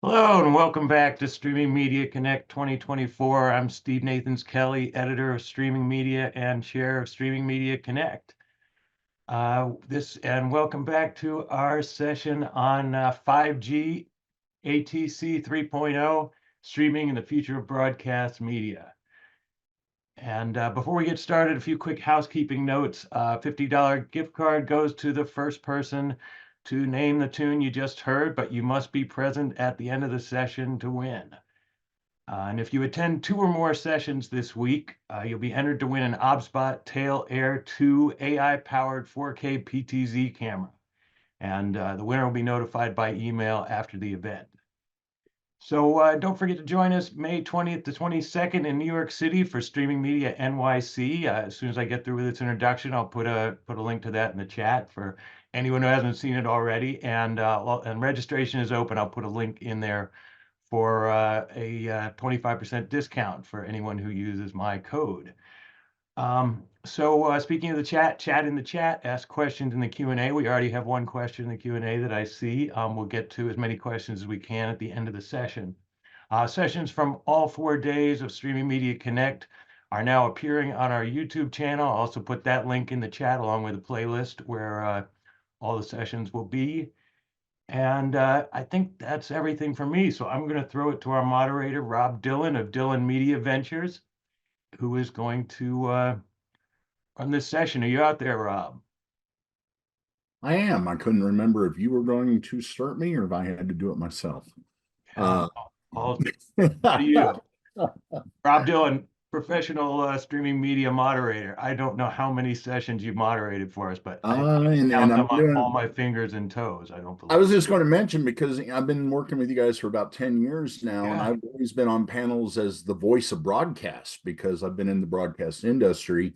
Hello and welcome back to Streaming Media Connect 2024. I'm Steve Nathans Kelly, editor of Streaming Media and chair of Streaming Media Connect. Welcome back to our session on 5G ATSC 3.0, streaming in the future of broadcast media. And before we get started, a few quick housekeeping notes. $50 gift card goes to the first person to name the tune you just heard, but you must be present at the end of the session to win. And if you attend 2 or more sessions this week, you'll be entered to win an OBSBot Tail Air 2 AI-powered 4K PTZ camera. And the winner will be notified by email after the event. So don't forget to join us May 20th to 22nd in New York City for Streaming Media NYC. As soon as I get through with its introduction, I'll put a link to that in the chat for anyone who hasn't seen it already. And registration is open. I'll put a link in there for a 25% discount for anyone who uses my code. Speaking of the chat in the chat, ask questions in the Q&A. We already have one question in the Q&A that I see. We'll get to as many questions as we can at the end of the session. Sessions from all 4 days of Streaming Media Connect are now appearing on our YouTube channel. I'll also put that link in the chat along with a playlist where all the sessions will be. And I think that's everything for me. So I'm going to throw it to our moderator, Rob Dillon of Dillon Media Ventures, who is going to run this session. Are you out there, Rob? I am. I couldn't remember if you were going to start me or if I had to do it myself. All to you. Rob Dillon, professional streaming media moderator. I don't know how many sessions you've moderated for us, but I count them on all my fingers and toes. I don't believe. I was just going to mention, because I've been working with you guys for about 10 years now, and I've always been on panels as the voice of broadcast, because I've been in the broadcast industry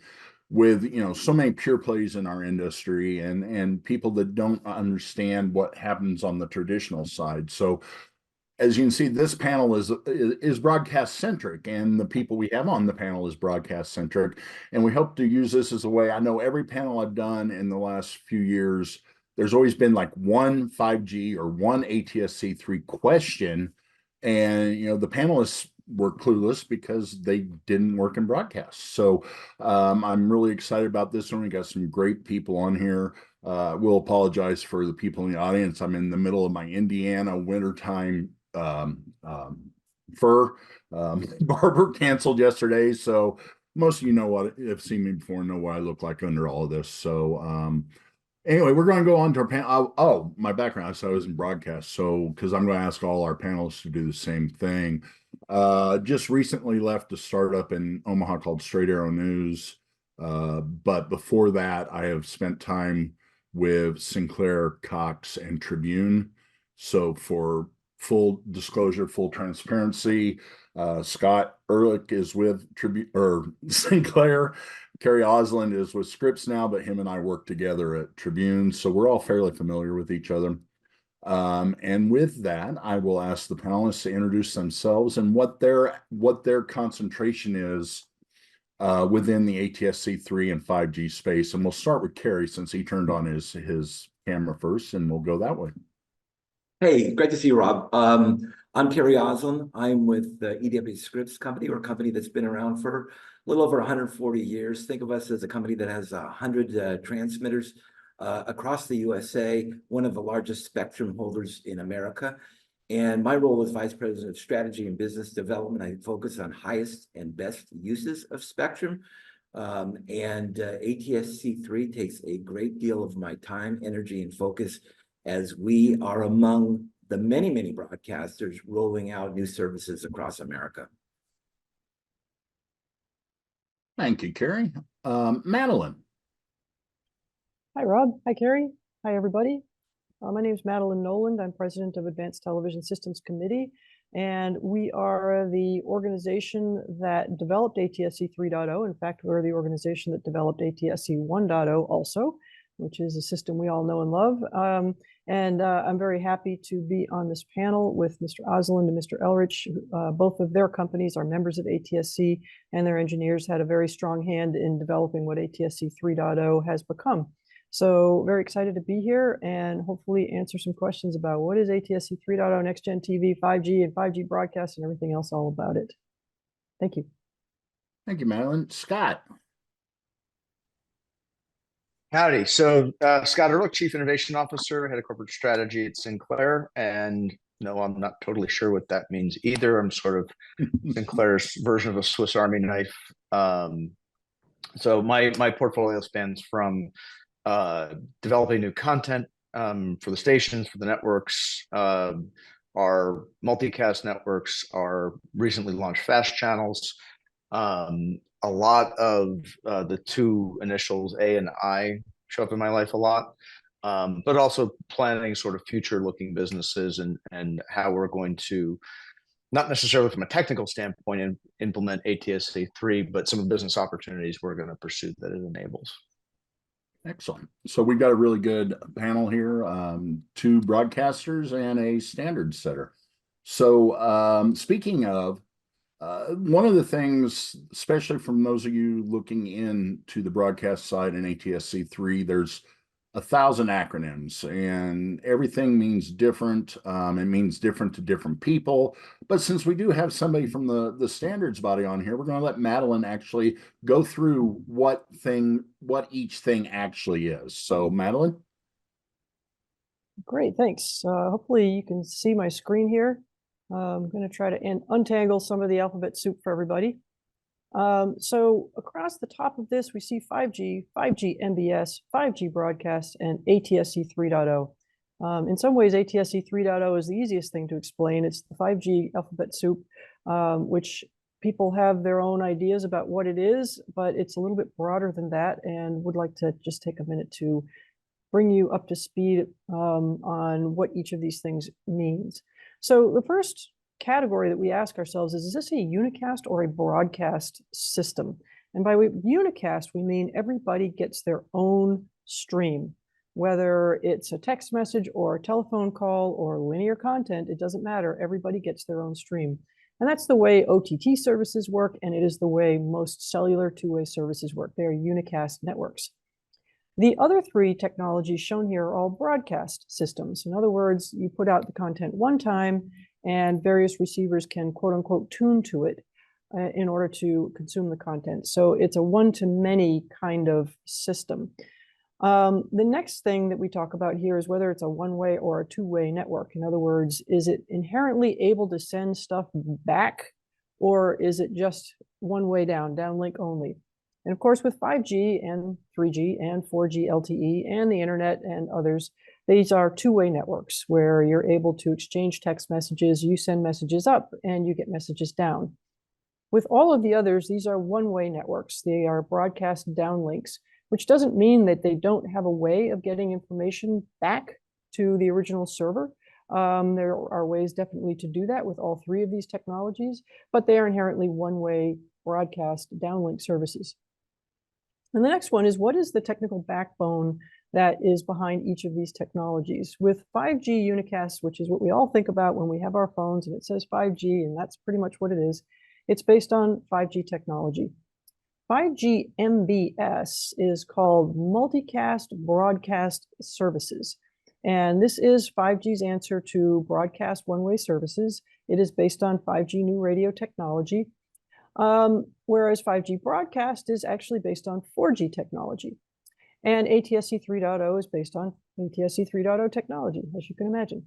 with so many pure plays in our industry and people that don't understand what happens on the traditional side. So as you can see, this panel is broadcast centric, and the people we have on the panel is broadcast centric. And we hope to use this as a way. I know every panel I've done in the last few years, there's always been like one 5G or one ATSC 3 question. And, the panelists were clueless because they didn't work in broadcast. So I'm really excited about this one. We got some great people on here. We'll apologize for the people in the audience. I'm in the middle of my Indiana wintertime fur barber canceled yesterday, so most of you know what have seen me before know what I look like under all of this. So anyway, we're going to go on to our panel. Oh, my background, so I was in broadcast, so because I'm going to ask all our panelists to do the same thing. Just recently left a startup in Omaha called Straight Arrow News, but before that I have spent time with Sinclair, Cox, and Tribune. So for full disclosure, full transparency, Scott Ehrlich is with Sinclair. Kerry Osland is with Scripps now, but him and I work together at Tribune, so we're all fairly familiar with each other. And with that, I will ask the panelists to introduce themselves and what their concentration is within the ATSC 3 and 5G space. And we'll start with Kerry, since he turned on his camera first, and we'll go that way. Hey, great to see you, Rob. I'm Kerry Osland. I'm with the EW Scripps company, or a company that's been around for a little over 140 years. Think of us as a company that has 100 transmitters across the USA, one of the largest spectrum holders in America. And my role as Vice President of Strategy and Business Development, I focus on highest and best uses of spectrum. ATSC 3 takes a great deal of my time, energy, and focus, as we are among the many, many broadcasters rolling out new services across America. Thank you, Kerry. Madeline. Hi, Rob. Hi, Kerry. Hi, everybody. My name is Madeline Noland. I'm president of Advanced Television Systems Committee, and we are the organization that developed ATSC 3.0. In fact, we're the organization that developed ATSC 1.0 also, which is a system we all know and love. I'm very happy to be on this panel with Mr. Osland and Mr. Elrich. Both of their companies are members of ATSC, and their engineers had a very strong hand in developing what ATSC 3.0 has become. So very excited to be here and hopefully answer some questions about what is ATSC 3.0, NextGen TV, 5G, and 5G broadcast and everything else all about it. Thank you. Thank you, Madeline. Scott. Howdy. So Scott Ehrlich, Chief Innovation Officer, Head of Corporate Strategy at Sinclair. And no, I'm not totally sure what that means either. I'm sort of Sinclair's version of a Swiss Army knife. So my portfolio spans from developing new content for the stations, for the networks, our multicast networks, our recently launched fast channels. A lot of the two initials A and I show up in my life a lot, but also planning sort of future-looking businesses and how we're going to, not necessarily from a technical standpoint, implement ATSC 3, but some of the business opportunities we're going to pursue that it enables. Excellent. So we've got a really good panel here, two broadcasters and a standard setter. So speaking of, one of the things, especially from those of you looking into the broadcast side in ATSC 3, there's 1,000 acronyms and everything means different. It means different to different people. But since we do have somebody from the standards body on here, we're going to let Madeline actually go through what each thing actually is. So Madeline. Great, thanks. Hopefully you can see my screen here. I'm going to try to untangle some of the alphabet soup for everybody. So across the top of this, we see 5G, 5G MBS, 5G broadcast, and ATSC 3.0. In some ways, ATSC 3.0 is the easiest thing to explain. It's the 5G alphabet soup, which people have their own ideas about what it is, but it's a little bit broader than that, and would like to just take a minute to bring you up to speed on what each of these things means. So the first category that we ask ourselves is this a unicast or a broadcast system? And by unicast, we mean everybody gets their own stream, whether it's a text message or a telephone call or linear content, it doesn't matter. Everybody gets their own stream. And that's the way OTT services work, and it is the way most cellular two-way services work. They are unicast networks. The other three technologies shown here are all broadcast systems. In other words, you put out the content one time and various receivers can quote unquote tune to it in order to consume the content. So it's a one-to-many kind of system. The next thing that we talk about here is whether it's a one-way or a two-way network. In other words, is it inherently able to send stuff back, or is it just one way downlink only? And of course, with 5G and 3G and 4G LTE and the internet and others, these are two-way networks where you're able to exchange text messages, you send messages up, and you get messages down. With all of the others, these are one-way networks. They are broadcast downlinks, which doesn't mean that they don't have a way of getting information back to the original server. There are ways definitely to do that with all three of these technologies, but they are inherently one-way broadcast downlink services. And the next one is, what is the technical backbone that is behind each of these technologies? With 5G unicast, which is what we all think about when we have our phones and it says 5G, and that's pretty much what it is, it's based on 5G technology. 5G MBS is called Multicast Broadcast Services. And this is 5G's answer to broadcast one-way services. It is based on 5G new radio technology. Whereas 5G broadcast is actually based on 4G technology. And ATSC 3.0 is based on ATSC 3.0 technology, as you can imagine.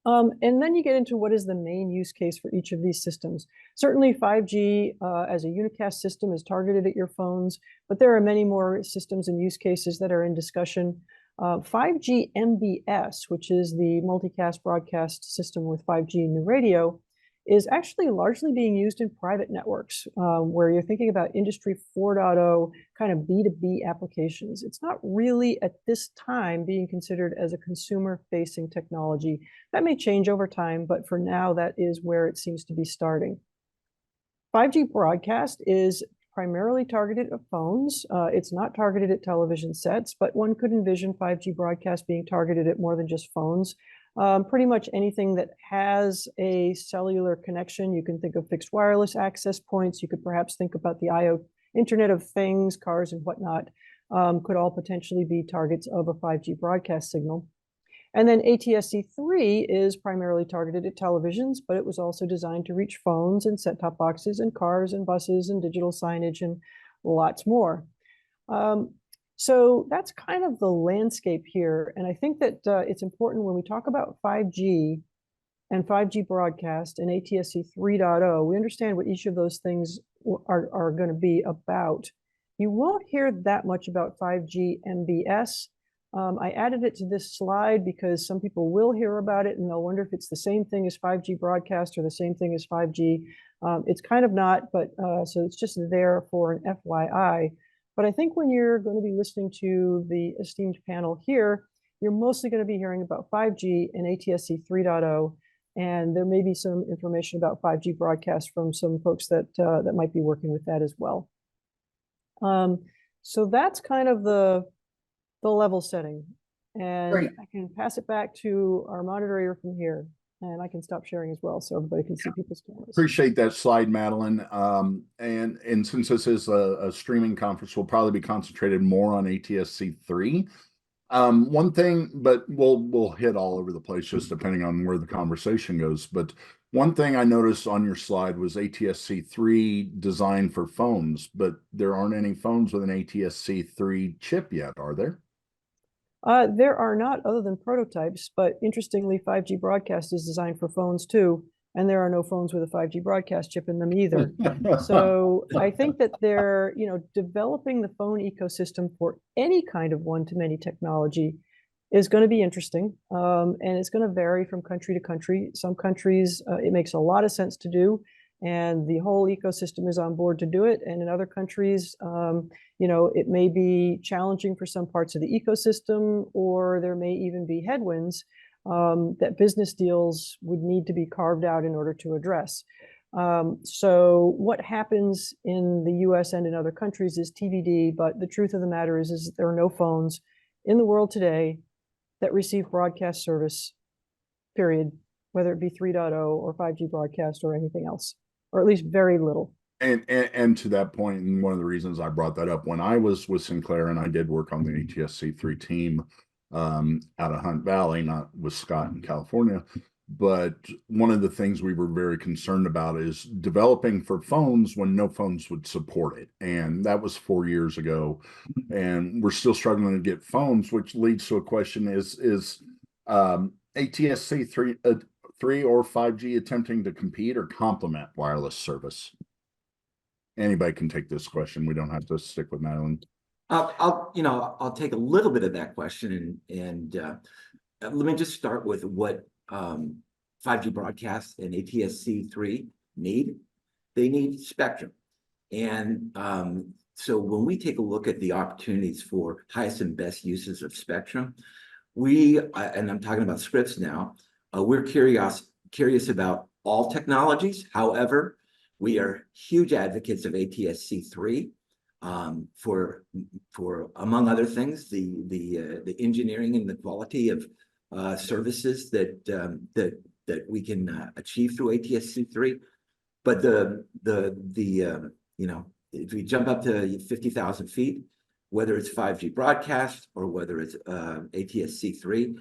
And then you get into what is the main use case for each of these systems. Certainly 5G as a unicast system is targeted at your phones, but there are many more systems and use cases that are in discussion. 5G MBS, which is the multicast broadcast system with 5G new radio, is actually largely being used in private networks, where you're thinking about Industry 4.0 kind of B2B applications. It's not really at this time being considered as a consumer-facing technology. That may change over time, but for now, that is where it seems to be starting. 5G broadcast is primarily targeted at phones. It's not targeted at television sets, but one could envision 5G broadcast being targeted at more than just phones. Pretty much anything that has a cellular connection. You can think of fixed wireless access points. You could perhaps think about the Internet of Things, cars and whatnot. could all potentially be targets of a 5G broadcast signal. And then ATSC 3 is primarily targeted at televisions, but it was also designed to reach phones and set-top boxes and cars and buses and digital signage and lots more. So that's kind of the landscape here. And I think that it's important when we talk about 5G and 5G broadcast and ATSC 3.0, we understand what each of those things are going to be about. You won't hear that much about 5G MBS. I added it to this slide because some people will hear about it and they'll wonder if it's the same thing as 5G broadcast or the same thing as 5G. It's kind of not, but so it's just there for an FYI. But I think when you're going to be listening to the esteemed panel here, you're mostly going to be hearing about 5G and ATSC 3.0, and there may be some information about 5G broadcast from some folks that that might be working with that as well. So that's kind of the level setting, and Great. I can pass it back to our moderator from here, and I can stop sharing as well so everybody can see people's cameras. Appreciate that slide, Madeline. And since this is a streaming conference, we'll probably be concentrated more on ATSC 3. One thing, but we'll hit all over the place just depending on where the conversation goes. But one thing I noticed on your slide was ATSC 3 designed for phones, but there aren't any phones with an ATSC 3 chip yet, are there? There are not, other than prototypes, but interestingly, 5G broadcast is designed for phones too, and there are no phones with a 5G broadcast chip in them either. So I think that they're, developing the phone ecosystem for any kind of one-to-many technology is going to be interesting, and it's going to vary from country to country. Some countries, it makes a lot of sense to do, and the whole ecosystem is on board to do it. And in other countries, it may be challenging for some parts of the ecosystem, or there may even be headwinds that business deals would need to be carved out in order to address. So what happens in the US and in other countries is TBD, but the truth of the matter is that there are no phones in the world today that receive broadcast service, period, whether it be 3.0 or 5G broadcast or anything else, or at least very little. And to that point, and one of the reasons I brought that up, when I was with Sinclair and I did work on the ATSC 3 team out of Hunt Valley, not with Scott in California, but one of the things we were very concerned about is developing for phones when no phones would support it. And that was 4 years ago. And we're still struggling to get phones, which leads to a question is ATSC 3 or 5G attempting to compete or complement wireless service? Anybody can take this question. We don't have to stick with Madeline. I'll take a little bit of that question and let me just start with what 5G broadcast and ATSC 3 need. They need spectrum. And so when we take a look at the opportunities for highest and best uses of spectrum, and I'm talking about Scripps now, we're curious about all technologies. However, we are huge advocates of ATSC 3 for among other things, the engineering and the quality of services that we can achieve through ATSC 3. But if we jump up to 50,000 feet, whether it's 5G broadcast or whether it's ATSC 3,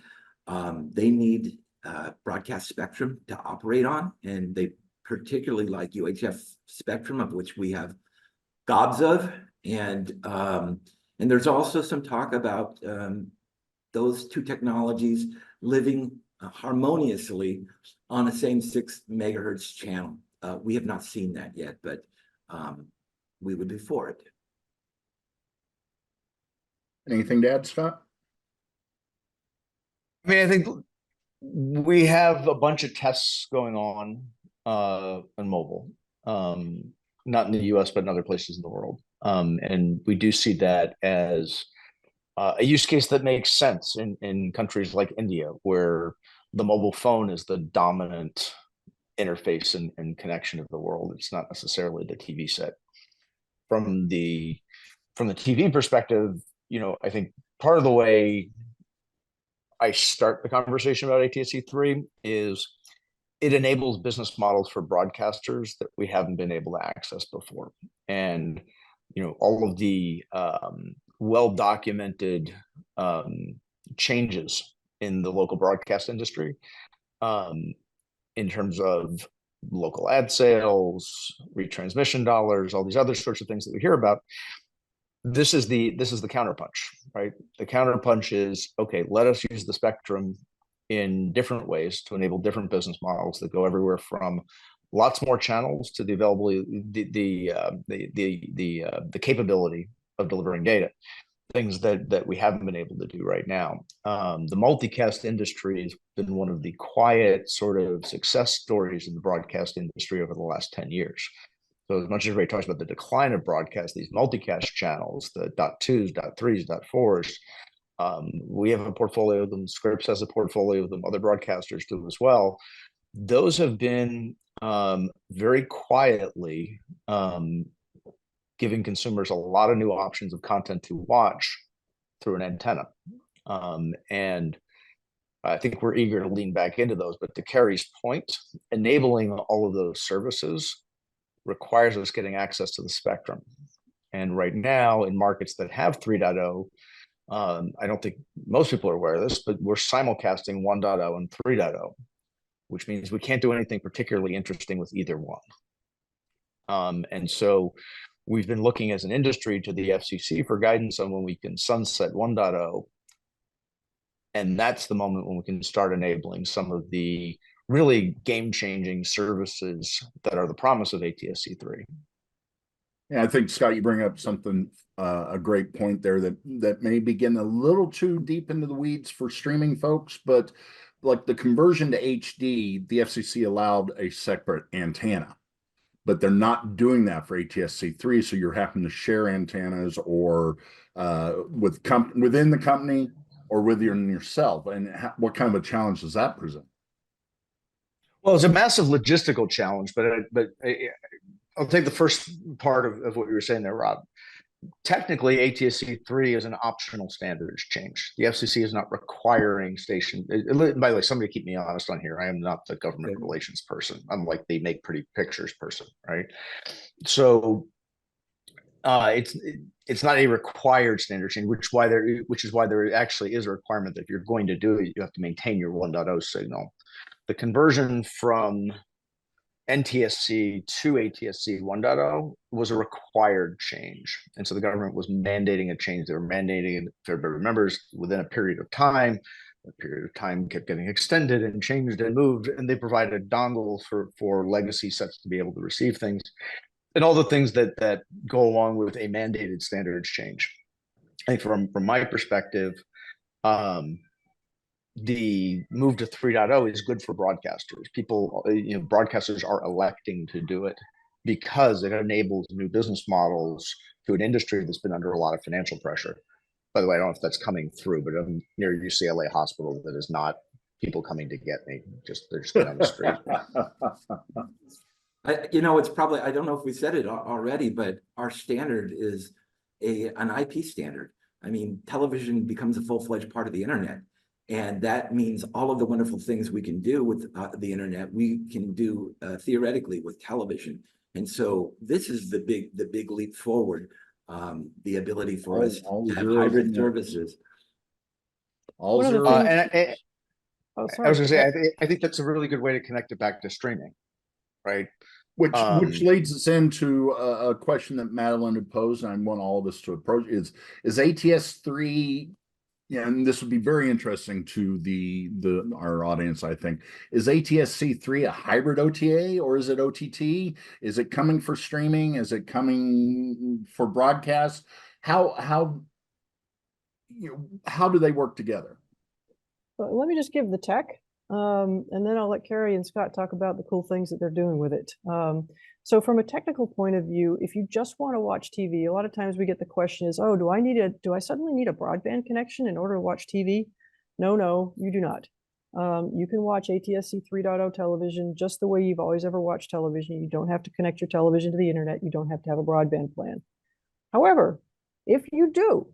they need broadcast spectrum to operate on, and they particularly like UHF spectrum, of which we have gobs of. And there's also some talk about those two technologies living harmoniously on the same 6 megahertz channel. We have not seen that yet, but we would be for it. Anything to add, Scott? I mean, I think we have a bunch of tests going on mobile, not in the US, but in other places in the world. And we do see that as a use case that makes sense in countries like India, where the mobile phone is the dominant interface and connection of the world. It's not necessarily the TV set. From the TV perspective, I think part of the way I start the conversation about ATSC 3 is it enables business models for broadcasters that we haven't been able to access before. And all of the well-documented changes in the local broadcast industry, in terms of local ad sales, retransmission dollars, all these other sorts of things that we hear about. This is the counterpunch, right? The counterpunch is, okay, let us use the spectrum in different ways to enable different business models that go everywhere from lots more channels to the availability, the capability of delivering data, things that we haven't been able to do right now. The multicast industry has been one of the quiet sort of success stories in the broadcast industry over the last 10 years. So as much as everybody talks about the decline of broadcast, these multicast channels, the .2s, .3s, .4s, we have a portfolio of them. Scripps has a portfolio of them. Other broadcasters do as well. Those have been very quietly giving consumers a lot of new options of content to watch through an antenna. And I think we're eager to lean back into those. But to Carrie's point, enabling all of those services requires us getting access to the spectrum. And right now, in markets that have 3.0, I don't think most people are aware of this, but we're simulcasting 1.0 and 3.0, which means we can't do anything particularly interesting with either one. And so we've been looking as an industry to the FCC for guidance on when we can sunset 1.0. And that's the moment when we can start enabling some of the really game-changing services that are the promise of ATSC 3. Yeah, I think, Scott, you bring up something, a great point there that may be getting a little too deep into the weeds for streaming folks, but like the conversion to HD, the FCC allowed a separate antenna, but they're not doing that for ATSC 3. So you're having to share antennas or within the company or within yourself. And what kind of a challenge does that present? Well, it's a massive logistical challenge, but I'll take the first part of what you were saying there, Rob. Technically, ATSC 3 is an optional standards change. The FCC is not requiring station. By the way, somebody keep me honest on here. I am not the government relations person. I'm like the make pretty pictures person, right? So it's not a required standard change, which is why there actually is a requirement that if you're going to do it, you have to maintain your 1.0 signal. The conversion from NTSC to ATSC 1.0 was a required change. And so the government was mandating a change. They were mandating it, if everybody remembers, within a period of time. The period of time kept getting extended and changed and moved, and they provided a dongle for legacy sets to be able to receive things, and all the things that go along with a mandated standards change. I think from my perspective, the move to 3.0 is good for broadcasters. People, broadcasters are electing to do it because it enables new business models to an industry that's been under a lot of financial pressure. By the way, I don't know if that's coming through, but I'm near UCLA Hospital. That is not people coming to get me. They're just on the street. It's probably, I don't know if we said it already, but our standard is an IP standard. I mean, television becomes a full-fledged part of the internet. And that means all of the wonderful things we can do with the internet, we can do theoretically with television. And so this is the big leap forward, the ability for us to have hybrid services. All One of the zero. things- Oh, sorry. I was going to say, I think that's a really good way to connect it back to streaming, right? Which leads us into a question that Madeline had posed, and I want all of us to approach is ATSC 3. Yeah, and this would be very interesting to our audience, I think. Is ATSC 3 a hybrid OTA or is it OTT? Is it coming for streaming? Is it coming for broadcast? How do they work together? Well, let me just give the tech, and then I'll let Carrie and Scott talk about the cool things that they're doing with it. So from a technical point of view, if you just want to watch TV, a lot of times we get the question is, oh, do I suddenly need a broadband connection in order to watch TV? No, you do not. You can watch ATSC 3.0 television just the way you've always ever watched television. You don't have to connect your television to the internet. You don't have to have a broadband plan. However, if you do,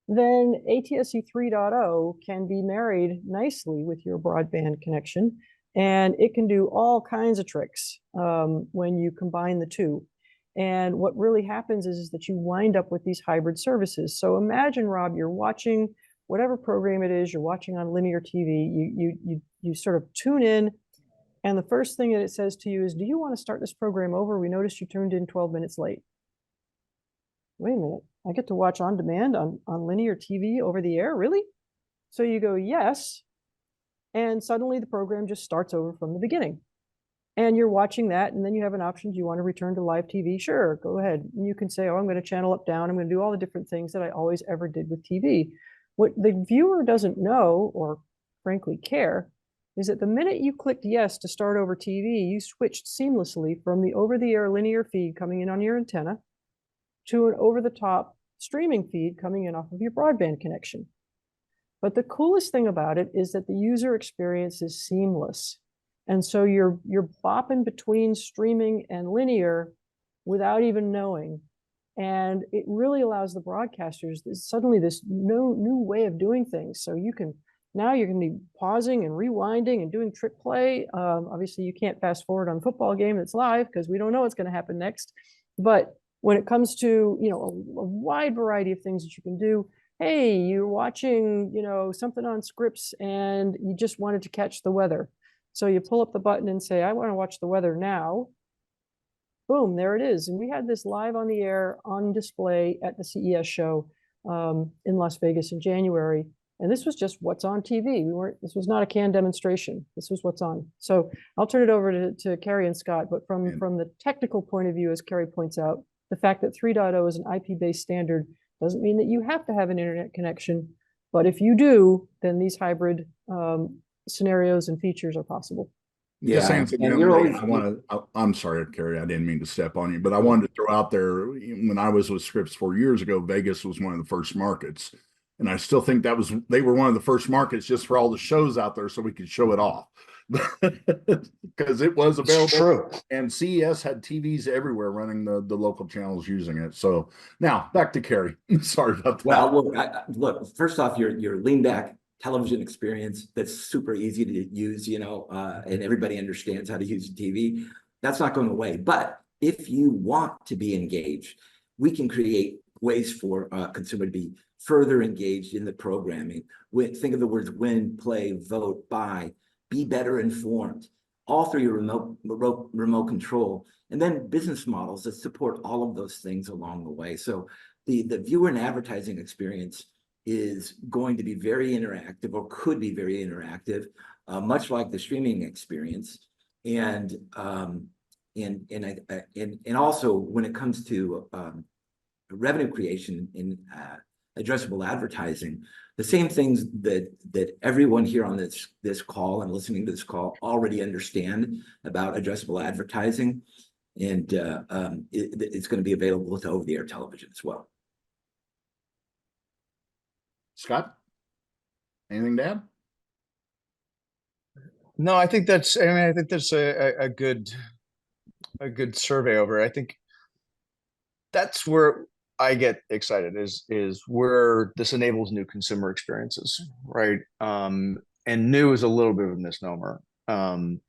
then ATSC 3.0 can be married nicely with your broadband connection. And it can do all kinds of tricks when you combine the two. And what really happens is that you wind up with these hybrid services. So imagine, Rob, you're watching whatever program it is you're watching on linear TV. You sort of tune in, and the first thing that it says to you is, do you want to start this program over? We noticed you tuned in 12 minutes late. Wait a minute, I get to watch on demand on linear TV over the air, really? So you go, yes. And suddenly the program just starts over from the beginning. And you're watching that, and then you have an option. Do you want to return to live TV? Sure, go ahead. And you can say, oh, I'm going to channel up, down. I'm going to do all the different things that I always ever did with TV. What the viewer doesn't know, or frankly care, is that the minute you clicked yes to start over TV, you switched seamlessly from the over-the-air linear feed coming in on your antenna to an over-the-top streaming feed coming in off of your broadband connection. But the coolest thing about it is that the user experience is seamless. And so you're bopping between streaming and linear without even knowing. And it really allows the broadcasters suddenly this new way of doing things. So now you're going to be pausing and rewinding and doing trick play. Obviously, you can't fast forward on a football game that's live because we don't know what's going to happen next. But when it comes to a wide variety of things that you can do, hey, you're watching something on Scripps and you just wanted to catch the weather. So you pull up the button and say, I want to watch the weather now. Boom, there it is. And we had this live on the air on display at the CES show in Las Vegas in January. And this was just what's on TV. This was not a canned demonstration. This was what's on. So I'll turn it over to Carrie and Scott. But from the technical point of view, as Carrie points out, the fact that 3.0 is an IP-based standard doesn't mean that you have to have an internet connection. But if you do, then these hybrid scenarios and features are possible. Just saying, and you're always, I'm sorry, Carrie, I didn't mean to step on you, but I wanted to throw out there, when I was with Scripps 4 years ago, Vegas was one of the first markets. And I still think they were one of the first markets just for all the shows out there so we could show it off. Because it was available. It's true. And CES had TVs everywhere running the local channels using it. So now back to Carrie. Sorry about that. Well, look, first off, your lean back television experience that's super easy to use, and everybody understands how to use TV. That's not going away. But if you want to be engaged, we can create ways for a consumer to be further engaged in the programming. Think of the words win, play, vote, buy, be better informed, all through your remote control, and then business models that support all of those things along the way. So the viewer and advertising experience is going to be very interactive, or could be very interactive, much like the streaming experience. And also when it comes to revenue creation in addressable advertising, the same things that everyone here on this call and listening to this call already understand about addressable advertising, and it's going to be available to over-the-air television as well. Scott, anything to add? No, I think that's a good survey over. I think that's where I get excited is where this enables new consumer experiences, right? And new is a little bit of a misnomer. One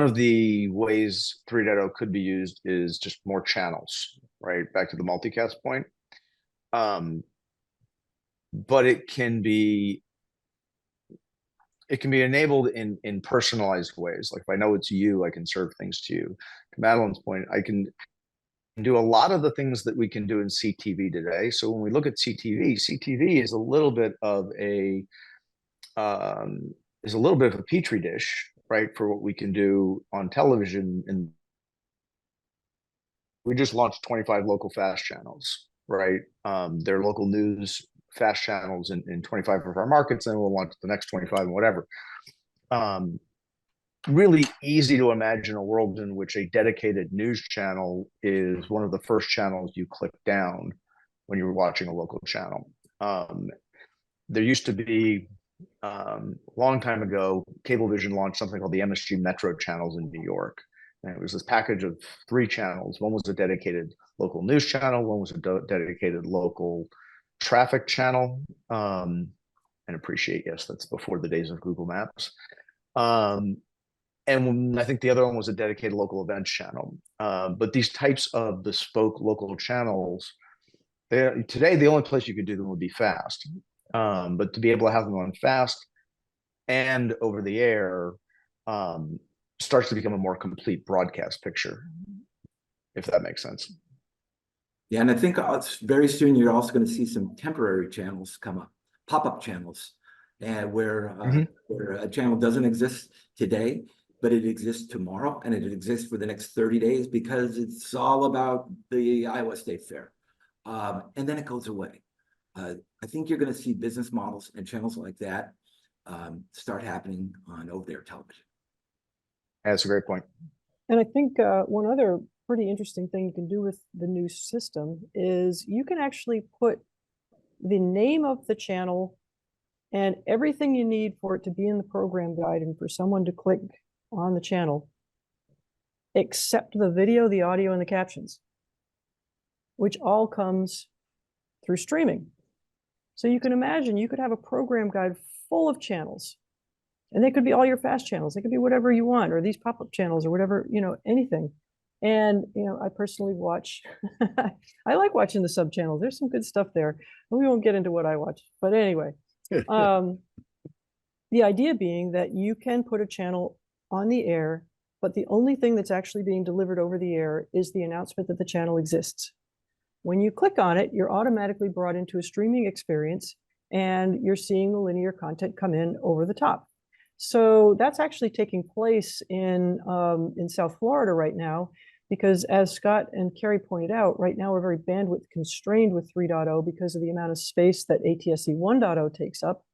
of the ways 3.0 could be used is just more channels, right? Back to the multicast point. But it can be enabled in personalized ways. Like if I know it's you, I can serve things to you. To Madeline's point, I can do a lot of the things that we can do in CTV today. So when we look at CTV is a little bit of a petri dish, right, for what we can do on television. And we just launched 25 local fast channels, right? They're local news fast channels in 25 of our markets, and we'll launch the next 25 and whatever. Really easy to imagine a world in which a dedicated news channel is one of the first channels you click down when you're watching a local channel. There used to be, a long time ago, Cablevision launched something called the MSG Metro channels in New York. And it was this package of 3 channels. One was a dedicated local news channel, one was a dedicated local traffic channel, and appreciate, yes, that's before the days of Google Maps. And I think the other one was a dedicated local events channel. But these types of bespoke local channels, today the only place you could do them would be fast. But to be able to have them on fast and over the air starts to become a more complete broadcast picture, if that makes sense. Yeah, and I think very soon you're also going to see some temporary channels come up, pop-up channels, and where a channel doesn't exist today, but it exists tomorrow, and it exists for the next 30 days because it's all about the Iowa State Fair. And then it goes away. I think you're going to see business models and channels like that start happening on over-the-air television. That's a great point. And I think one other pretty interesting thing you can do with the new system is you can actually put the name of the channel and everything you need for it to be in the program guide and for someone to click on the channel, except the video, the audio, and the captions, which all comes through streaming. So you can imagine you could have a program guide full of channels, and they could be all your fast channels. They could be whatever you want, or these pop-up channels, or whatever, anything. And, I personally watch, I like watching the sub channels. There's some good stuff there. We won't get into what I watch, but anyway, the idea being that you can put a channel on the air, but the only thing that's actually being delivered over the air is the announcement that the channel exists. When you click on it, you're automatically brought into a streaming experience, and you're seeing the linear content come in over the top. So that's actually taking place in South Florida right now, because as Scott and Carrie pointed out, right now we're very bandwidth constrained with 3.0 because of the amount of space that ATSC 1.0 takes up.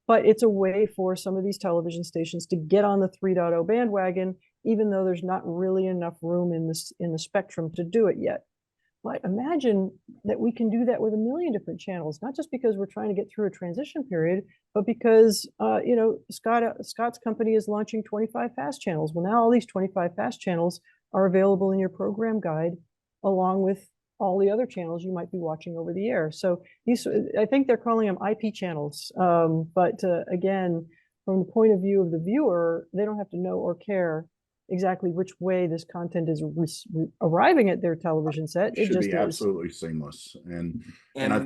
But it's a way for some of these television stations to get on the 3.0 bandwagon, even though there's not really enough room in the spectrum to do it yet. But imagine that we can do that with a million different channels, not just because we're trying to get through a transition period, but because Scott's company is launching 25 fast channels. Well, now all these 25 fast channels are available in your program guide, along with all the other channels you might be watching over the air. So I think they're calling them IP channels. But again, from the point of view of the viewer, they don't have to know or care exactly which way this content is arriving at their television set. It should just be is. absolutely seamless. And And I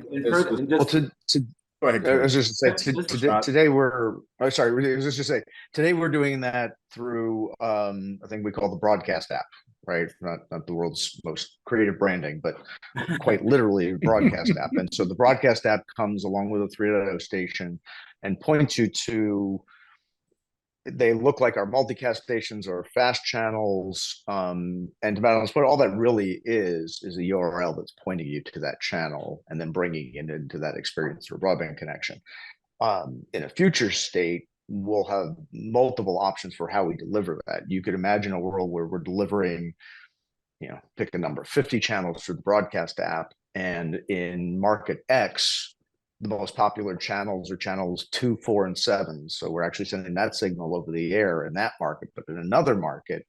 Well, go ahead. I was just going to say, today we're, oh, sorry, I was just to say, today we're doing that through, I think we call the broadcast app, right? Not the world's most creative branding, but quite literally a broadcast app. And so the broadcast app comes along with a 3.0 station and points you to, they look like our multicast stations or fast channels. And to be honest, what all that really is a URL that's pointing you to that channel and then bringing it into that experience through a broadband connection. In a future state, we'll have multiple options for how we deliver that. You could imagine a world where we're delivering, pick a number, 50 channels through the broadcast app. And in market X, the most popular channels are channels 2, 4, and 7. So we're actually sending that signal over the air in that market. But in another market,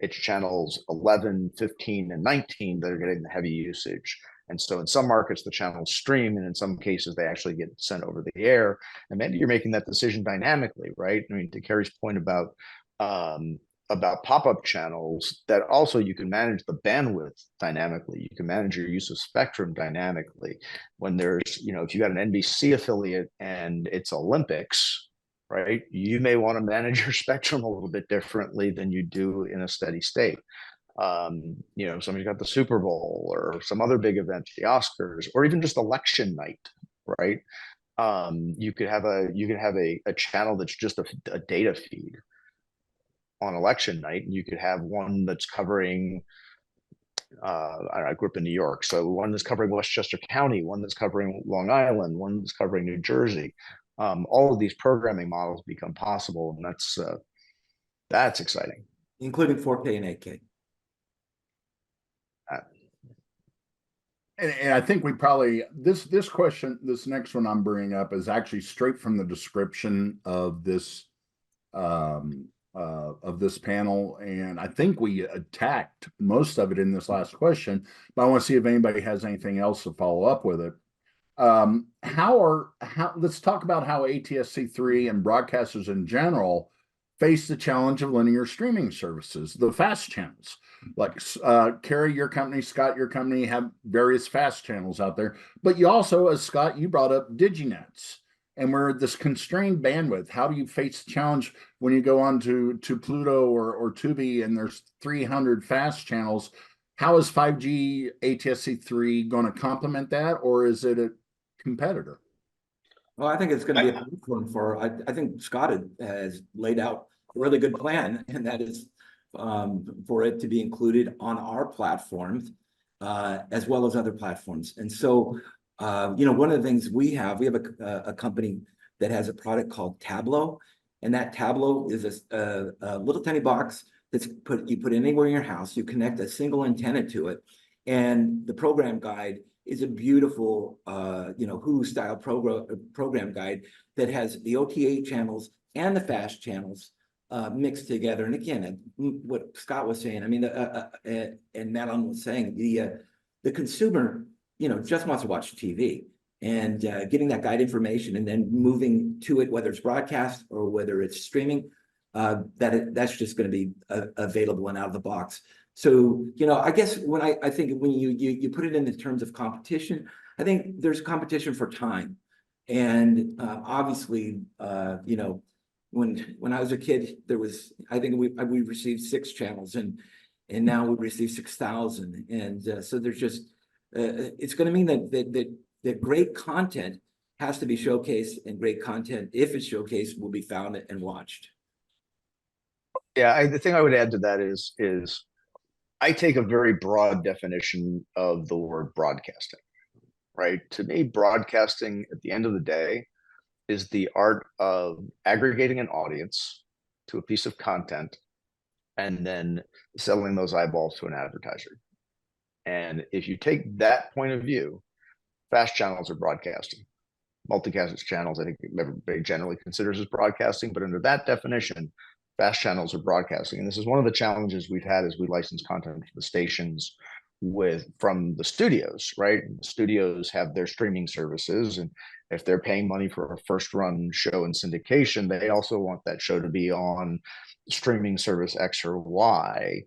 it's channels 11, 15, and 19 that are getting the heavy usage. And so in some markets, the channels stream, and in some cases, they actually get sent over the air. And maybe you're making that decision dynamically, right? I mean, to Carrie's point about pop-up channels, that also you can manage the bandwidth dynamically. You can manage your use of spectrum dynamically. When there's, if you got an NBC affiliate and it's Olympics, right, you may want to manage your spectrum a little bit differently than you do in a steady state. Somebody's got the Super Bowl or some other big event, the Oscars, or even just election night, right? You could have a channel that's just a data feed on election night, and you could have one that's covering, I grew up in New York, so one that's covering Westchester County, one that's covering Long Island, one that's covering New Jersey. All of these programming models become possible, and that's exciting, including 4K and 8K. And I think we probably this next one I'm bringing up is actually straight from the description of this panel, and I think we attacked most of it in this last question, but I want to see if anybody has anything else to follow up with it. Let's talk about how ATSC 3 and broadcasters in general face the challenge of linear streaming services, the fast channels. Like Carrie, your company, Scott, your company have various fast channels out there, but you also, as Scott, you brought up DigiNets, and we're this constrained bandwidth. How do you face the challenge when you go on to Pluto or Tubi and there's 300 fast channels? How is 5G ATSC 3 going to complement that, or is it a competitor? Well, I think it's going to be a platform for, I think Scott has laid out a really good plan, and that is for it to be included on our platforms as well as other platforms. And so, one of the things we have a company that has a product called Tableau, and that Tableau is a little tiny box that's you put anywhere in your house. You connect a single antenna to it, and the program guide is a beautiful, Hulu style program guide that has the OTA channels and the fast channels mixed together. And again, what Scott was saying, I mean, and Madeline was saying, the consumer, just wants to watch TV, and getting that guide information and then moving to it, whether it's broadcast or whether it's streaming, that's just going to be available and out of the box. So, I guess when I think when you put it in the terms of competition, I think there's competition for time. And obviously, when I was a kid, I think we received 6 channels, and now we receive 6,000. And so there's just, it's going to mean that great content has to be showcased, and great content, if it's showcased, will be found and watched. Yeah, the thing I would add to that is I take a very broad definition of the word broadcasting, right? To me, broadcasting at the end of the day is the art of aggregating an audience to a piece of content and then selling those eyeballs to an advertiser. And if you take that point of view, fast channels are broadcasting. Multicast channels, I think everybody generally considers as broadcasting, but under that definition, fast channels are broadcasting. And this is one of the challenges we've had as we license content to the stations from the studios, right? The studios have their streaming services, and if they're paying money for a first run show in syndication, they also want that show to be on streaming service X or Y.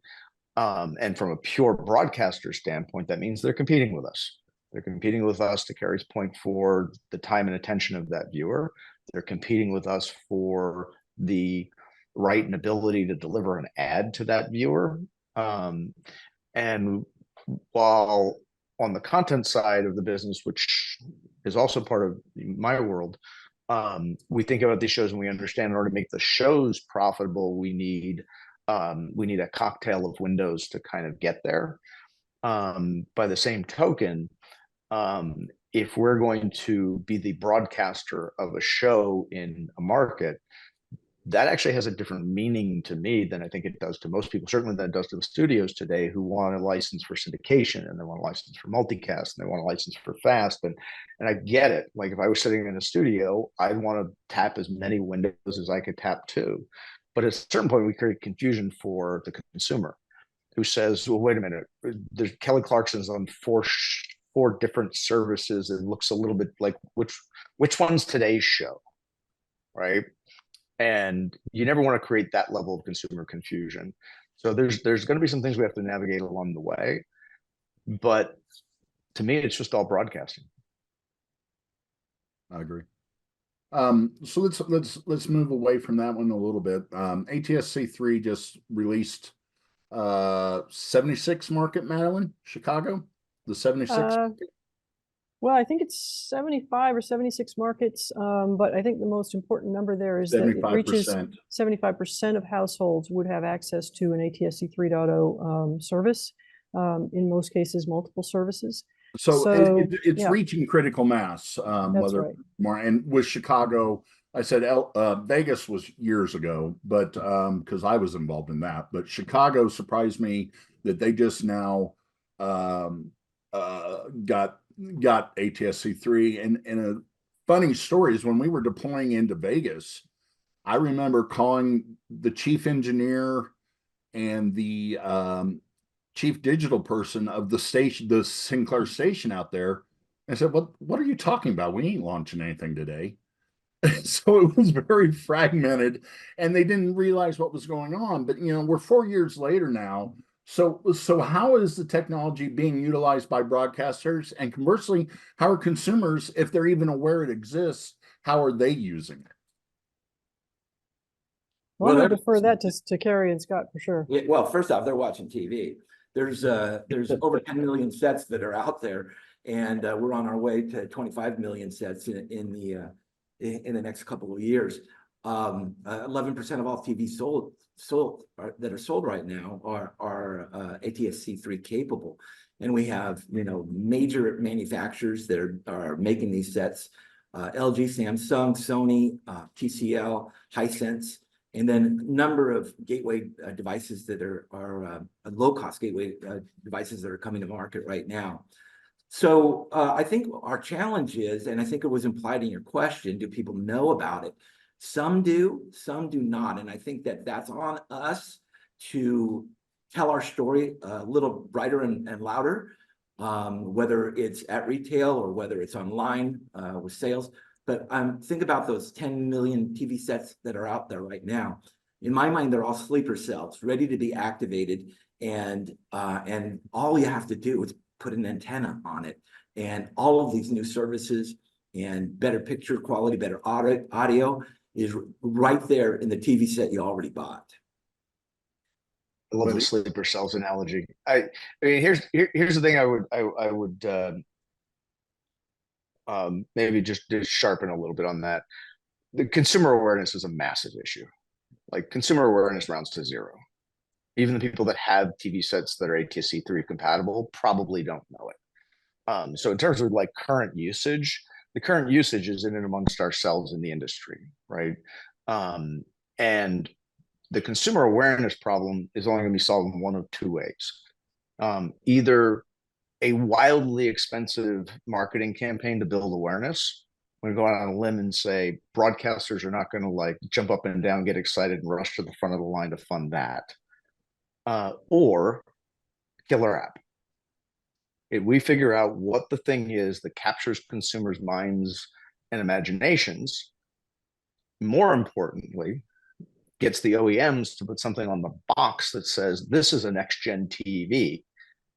And from a pure broadcaster standpoint, that means they're competing with us. They're competing with us, to Carrie's point, for the time and attention of that viewer. They're competing with us for the right and ability to deliver an ad to that viewer. And while on the content side of the business, which is also part of my world, we think about these shows and we understand in order to make the shows profitable, we need a cocktail of windows to kind of get there. By the same token, if we're going to be the broadcaster of a show in a market, that actually has a different meaning to me than I think it does to most people. Certainly that it does to the studios today, who want a license for syndication, and they want a license for multicast, and they want a license for fast. And I get it. Like, if I was sitting in a studio, I'd want to tap as many windows as I could tap to. But at a certain point, we create confusion for the consumer, who says, well, wait a minute, there's Kelly Clarkson's on four different services. It looks a little bit like which one's today's show, right? And you never want to create that level of consumer confusion. So there's going to be some things we have to navigate along the way. But to me, it's just all broadcasting. I agree. So let's move away from that one a little bit. ATSC 3 just released 76 market, Madeline, Chicago, the 76. Well, I think it's 75 or 76 markets, but I think the most important number there is that it reaches 75% of households would have access to an ATSC 3.0 service, in most cases, multiple services. So it's reaching critical mass, That's right. More. And with Chicago, I said Vegas was years ago, but because I was involved in that. But Chicago surprised me that they just now got ATSC 3. And a funny story is, when we were deploying into Vegas, I remember calling the chief engineer and the chief digital person of the station, the Sinclair station out there. I said, what are you talking about? We ain't launching anything today. So it was very fragmented, and they didn't realize what was going on. But we're 4 years later now. So how is the technology being utilized by broadcasters? And conversely, how are consumers, if they're even aware it exists, how are they using it? Well, I'm Well, going to defer that to Carrie and Scott for sure. Yeah, well, first off, they're watching TV. There's over 10 million sets that are out there, and we're on our way to 25 million sets in the next couple of years. 11% of all TV that are sold right now are ATSC 3 capable, and we have major manufacturers that are making these sets: LG, Samsung, Sony, TCL, Hisense. And then a number of gateway devices that are low-cost gateway devices that are coming to market right now. So I think our challenge is, and I think it was implied in your question, do people know about it? Some do, some do not. And I think that that's on us to tell our story a little brighter and louder, whether it's at retail or whether it's online with sales. But think about those 10 million TV sets that are out there right now. In my mind, they're all sleeper cells, ready to be activated, and all you have to do is put an antenna on it. And all of these new services and better picture quality, better audio is right there in the TV set you already bought. I love the sleeper cells analogy. I mean, here's the thing I would maybe just sharpen a little bit on that. The consumer awareness is a massive issue. Like, consumer awareness rounds to zero. Even the people that have TV sets that are ATSC 3 compatible probably don't know it. So in terms of like current usage, the current usage is in and amongst ourselves in the industry, right? And the consumer awareness problem is only going to be solved in one of two ways. Either a wildly expensive marketing campaign to build awareness. I'm going to go out on a limb and say broadcasters are not going to like jump up and down, get excited, and rush to the front of the line to fund that. Or killer app. If we figure out what the thing is that captures consumers' minds and imaginations, more importantly, gets the OEMs to put something on the box that says, this is a NextGen TV.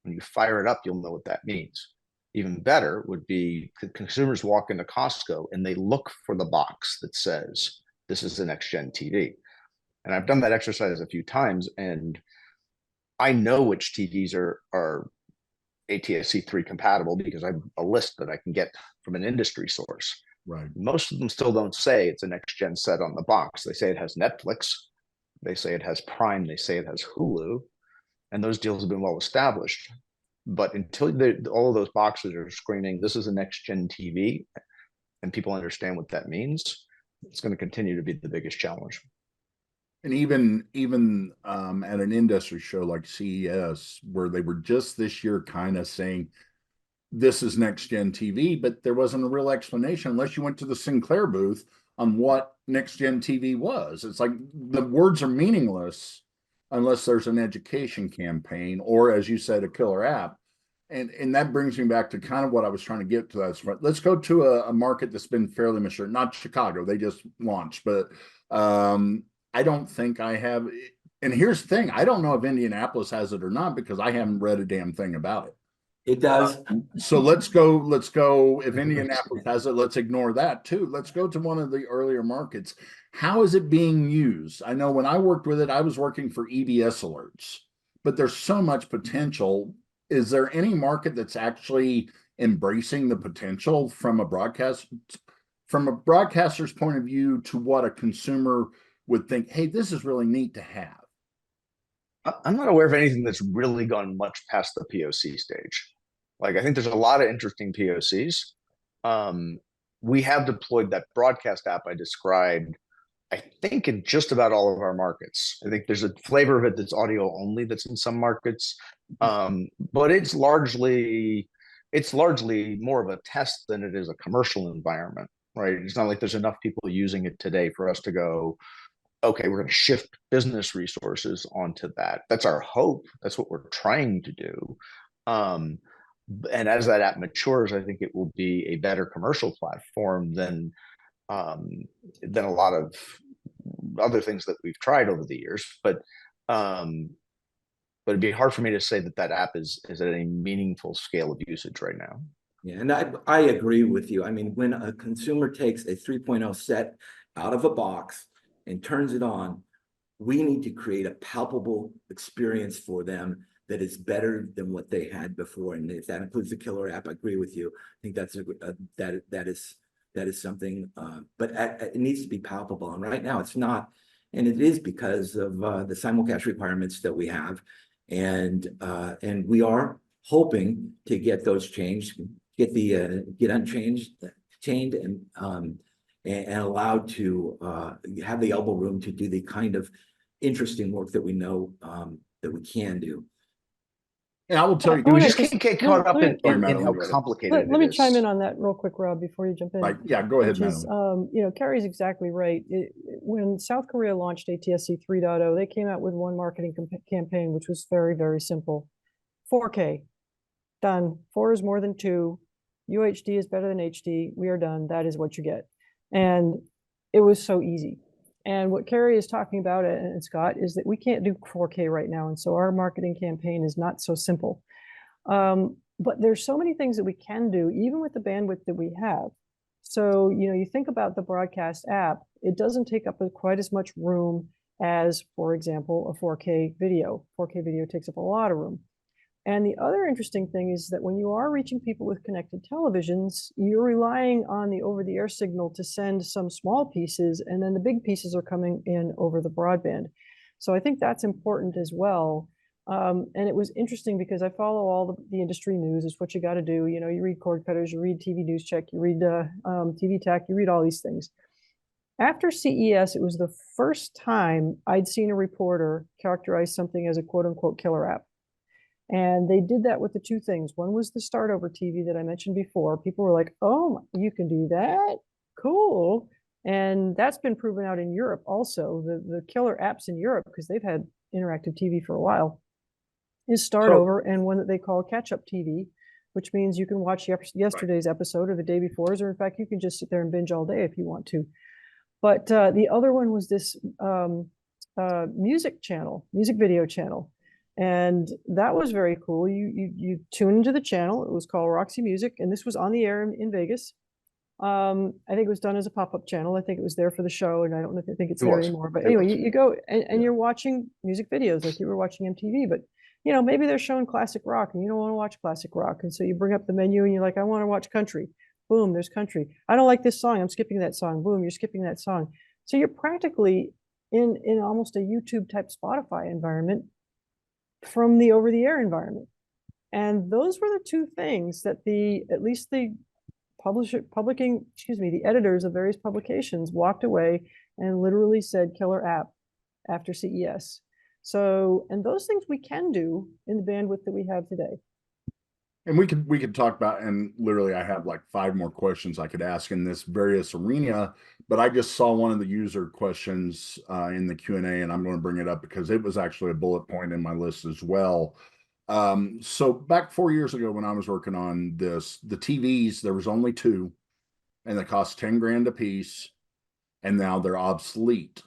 When you fire it up, you'll know what that means. Even better would be the consumers walk into Costco and they look for the box that says, this is the NextGen TV. And I've done that exercise a few times, and I know which TVs are ATSC 3 compatible because I have a list that I can get from an industry source. Right. Most of them still don't say it's a NextGen set on the box. They say it has Netflix. They say it has Prime. They say it has Hulu. And those deals have been well established. But until all of those boxes are screaming, this is a NextGen TV, and people understand what that means, it's going to continue to be the biggest challenge. And even at an industry show like CES, where they were just this year kind of saying, this is NextGen TV, but there wasn't a real explanation unless you went to the Sinclair booth on what NextGen TV was. It's like the words are meaningless unless there's an education campaign or, as you said, a killer app. And that brings me back to kind of what I was trying to get to. That let's go to a market that's been fairly mature, not Chicago. They just launched, but I don't think I have. And here's the thing. I don't know if Indianapolis has it or not because I haven't read a damn thing about it. It does. So let's go. If Indianapolis has it, let's ignore that too. Let's go to one of the earlier markets. How is it being used? I know when I worked with it, I was working for EBS alerts, but there's so much potential. Is there any market that's actually embracing the potential from a broadcaster's point of view to what a consumer would think, hey, this is really neat to have? I'm not aware of anything that's really gone much past the POC stage. Like, I think there's a lot of interesting POCs. We have deployed that broadcast app I described, I think, in just about all of our markets. I think there's a flavor of it that's audio only that's in some markets. But it's largely more of a test than it is a commercial environment, right? It's not like there's enough people using it today for us to go, okay, we're going to shift business resources onto that. That's our hope. That's what we're trying to do. And as that app matures, I think it will be a better commercial platform than than a lot of other things that we've tried over the years. But it'd be hard for me to say that that app is at a meaningful scale of usage right now. Yeah, and I agree with you. I mean, when a consumer takes a 3.0 set out of a box and turns it on, we need to create a palpable experience for them that is better than what they had before. And if that includes the killer app, I agree with you. I think that's that is something, but it needs to be palpable. And right now it's not, and it is because of the simulcast requirements that we have, and we are hoping to get those changed, get unchanged, chained, and allowed to have the elbow room to do the kind of interesting work that we know that we can do. And I will tell you, We wanna just just- can't get caught up in Madam, how go ahead. complicated Let me it is. chime in on that real quick, Rob, before you jump in. right? Yeah, go ahead, Which is, madam. Carrie's exactly right. When South Korea launched ATSC 3.0, they came out with one marketing campaign, which was very, very simple. 4K, done. 4 is more than 2. UHD is better than HD. We are done. That is what you get. And it was so easy. And what Carrie is talking about, and Scott, is that we can't do 4K right now. And so our marketing campaign is not so simple. But there's so many things that we can do, even with the bandwidth that we have. So, you think about the broadcast app, it doesn't take up quite as much room as, for example, a 4K video. 4K video takes up a lot of room. And the other interesting thing is that when you are reaching people with connected televisions, you're relying on the over-the-air signal to send some small pieces, and then the big pieces are coming in over the broadband. So I think that's important as well. And it was interesting because I follow all the industry news. It's what you got to do. You read cord cutters, you read TV News Check, you read TV Tech, you read all these things. After CES, it was the first time I'd seen a reporter characterize something as a quote unquote killer app. And they did that with the two things. One was the start over TV that I mentioned before. People were like, oh, you can do that? Cool. And that's been proven out in Europe also. The killer apps in Europe, because they've had interactive TV for a while, is start over and one that they call catch-up TV, which means you can watch yesterday's episode or the day before's, or in fact, you can just sit there and binge all day if you want to. But the other one was this music video channel. And that was very cool. You tune into the channel. It was called Roxy Music, and this was on the air in Vegas. I think it was done as a pop-up channel. I think it was there for the show, and I don't think it's there anymore. But anyway, you go and you're watching music videos like you were watching MTV. But maybe they're showing classic rock, and you don't want to watch classic rock, and so you bring up the menu and you're like, I want to watch country. Boom, there's country. I don't like this song. I'm skipping that song. Boom, you're skipping that song. So you're practically in almost a YouTube type Spotify environment from the over-the-air environment. And those were the two things that the editors of various publications walked away and literally said killer app after CES. So, and those things we can do in the bandwidth that we have today. And we could talk about, and literally I have like 5 more questions I could ask in this various arena, but I just saw one of the user questions in the Q&A, and I'm going to bring it up because it was actually a bullet point in my list as well. So back 4 years ago when I was working on this, the TVs, there was only 2, and they cost 10 grand a piece, and now they're obsolete.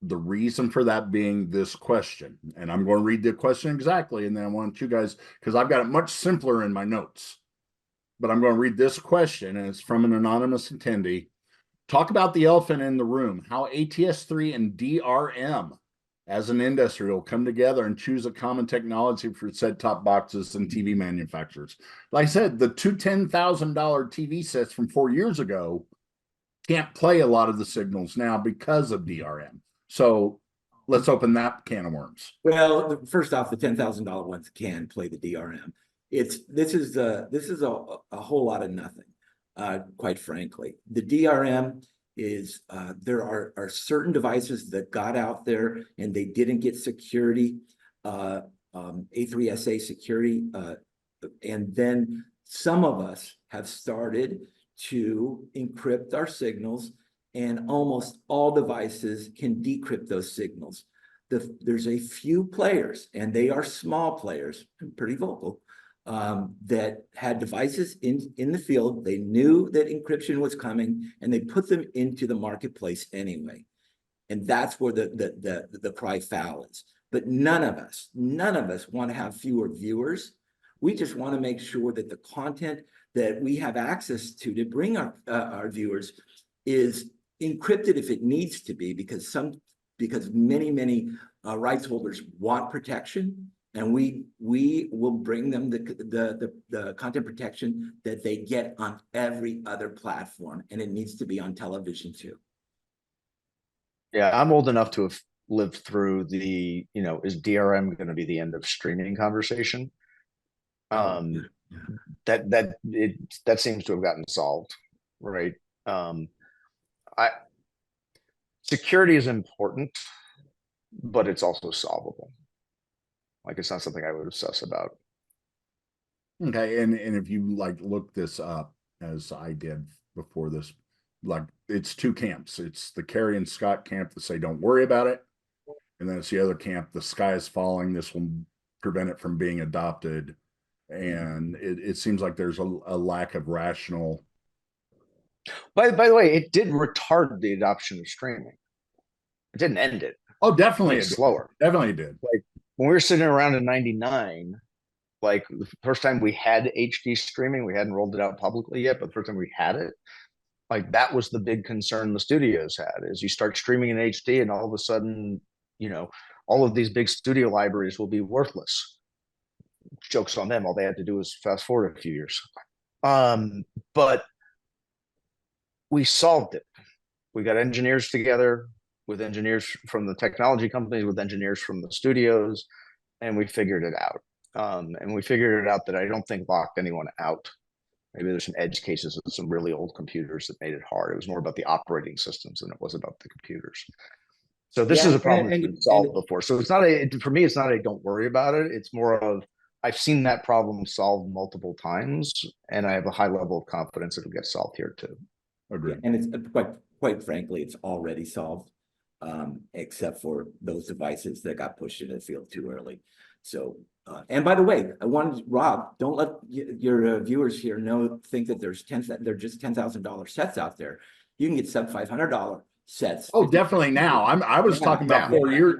The reason for that being this question, and I'm going to read the question exactly, and then I want you guys, because I've got it much simpler in my notes, but I'm going to read this question, and it's from an anonymous attendee. Talk about the elephant in the room, how ATS3 and DRM as an industry will come together and choose a common technology for set-top boxes and TV manufacturers. Like I said, the two $10,000 TV sets from 4 years ago can't play a lot of the signals now because of DRM. So let's open that can of worms. Well, first off, the $10,000 ones can play the DRM. This is a whole lot of nothing, quite frankly. The DRM is there are certain devices that got out there and they didn't get security, A3SA security, and then some of us have started to encrypt our signals, and almost all devices can decrypt those signals. There's a few players, and they are small players, pretty vocal, that had devices in the field. They knew that encryption was coming, and they put them into the marketplace anyway. And that's where the cry foul is. But none of us want to have fewer viewers. We just want to make sure that the content that we have access to bring our viewers is encrypted if it needs to be, because many rights holders want protection, and we will bring them the content protection that they get on every other platform, and it needs to be on television too. Yeah, I'm old enough to have lived through the, is DRM going to be the end of streaming conversation? That seems to have gotten solved, right? Security is important, but it's also solvable. Like, it's not something I would obsess about. Okay, and if you look this up, as I did before this, it's two camps. It's the Kerry and Scott camp that say don't worry about it, and then it's the other camp, the sky is falling, this will prevent it from being adopted. And it seems like there's a lack of rational. By the way, it did retard the adoption of streaming. It didn't end it. Oh, definitely it's slower. Definitely did. Like, when we were sitting around in '99, like, the first time we had HD streaming, we hadn't rolled it out publicly yet, but the first time we had it, like, that was the big concern the studios had, is you start streaming in HD and all of a sudden, all of these big studio libraries will be worthless. Joke's on them. All they had to do was fast forward a few years. But we solved it. We got engineers together with engineers from the technology companies, with engineers from the studios, and we figured it out. And we figured it out that I don't think locked anyone out. Maybe there's some edge cases with some really old computers that made it hard. It was more about the operating systems than it was about the computers. So this is a problem that's been solved before. So it's not for me, it's not a don't worry about it. It's more of, I've seen that problem solved multiple times, and I have a high level of confidence it'll get solved here too. Agreed. And it's quite frankly, it's already solved, except for those devices that got pushed into the field too early. So, and by the way, I wanted Rob, don't let your viewers here think that they're just $10,000 sets out there. You can get sub $500 sets. Oh, definitely now. I was talking about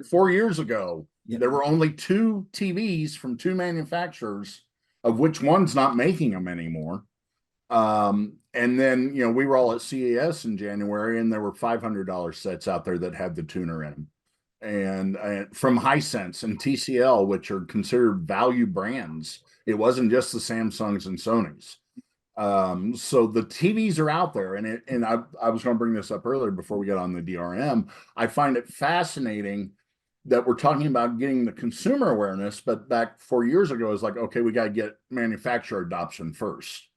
4 years ago. Yeah. There were only 2 TVs from 2 manufacturers, of which one's not making them anymore. And then, we were all at CES in January, and there were $500 sets out there that had the tuner in them. And from Hisense and TCL, which are considered value brands, it wasn't just the Samsungs and Sonys. So the TVs are out there, and I was going to bring this up earlier before we got on the DRM. I find it fascinating that we're talking about getting the consumer awareness, but back 4 years ago, it was like, okay, we got to get manufacturer adoption first.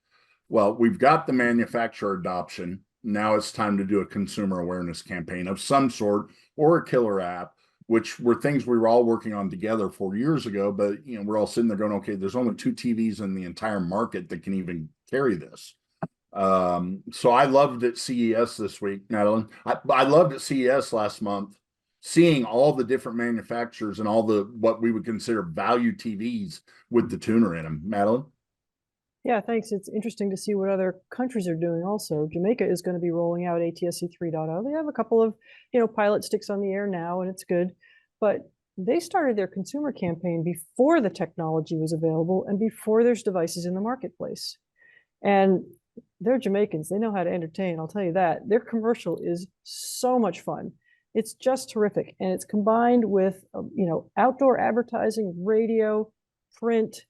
Well, we've got the manufacturer adoption. Now it's time to do a consumer awareness campaign of some sort, or a killer app, which were things we were all working on together 4 years ago. But, we're all sitting there going, okay, there's only 2 TVs in the entire market that can even carry this. So I loved at CES this week, Madeline. I loved at CES last month, seeing all the different manufacturers and all what we would consider value TVs with the tuner in them. Madeline? Yeah, thanks. It's interesting to see what other countries are doing also. Jamaica is going to be rolling out ATSC 3.0. They have a couple of, pilot sticks on the air now, and it's good. But they started their consumer campaign before the technology was available and before there's devices in the marketplace. And they're Jamaicans. They know how to entertain, I'll tell you that. Their commercial is so much fun. It's just terrific. And it's combined with, outdoor advertising, radio, print.